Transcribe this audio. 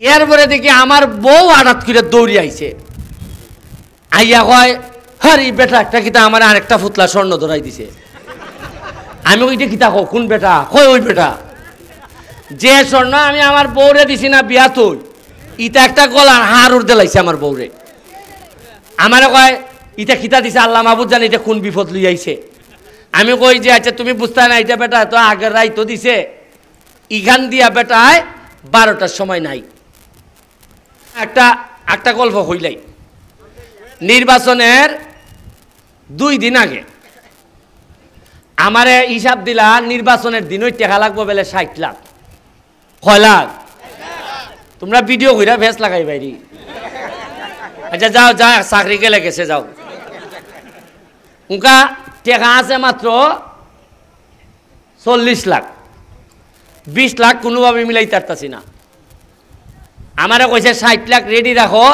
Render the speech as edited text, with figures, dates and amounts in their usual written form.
এরপরে দেখি আমার বউ হঠাৎ করে দৌড়ি আইছে, আইয়া কয় হ্যাঁ বেটা একটা কিতা আমার আরেকটা ফুতলা স্বর্ণ ধরাই দিছে। আমি ওইটা কিতা কো কোন বেটা? কয় ওই বেটা যে স্বর্ণ আমি আমার বউরে দিছি না বিয়া তুই, ইটা একটা গলার হার উড়তে লাইছে আমার বউরে। আমার কয় ইটা কিতা দিছে আল্লাহ মাহবুদ জানে এটা কোন বিপদ লই আইছে। আমি কই যে আচ্ছা তুমি বুঝতে না এটা বেটা তো আগের রাই তো দিছে, ইখান দিয়া বেটায় 12টার সময় নাই। একটা গল্প হইলাই, নির্বাচনের 2 দিন আগে আমারে হিসাব দিলা নির্বাচনের দিন ওই টাকা লাগবো বেলে 60 লাখ। কয় লাখ? তোমরা ভিডিও কইরা ভেস লাগাই বাইরি। আচ্ছা যাও যা চাকরি গেলে গেছে যাও। উনকা টাকা আছে মাত্র 40 লাখ, 20 লাখ কোনোভাবে মিলাইতে পারতাছি না। আমারে কইছে 60 লাখ রেডি রাখো,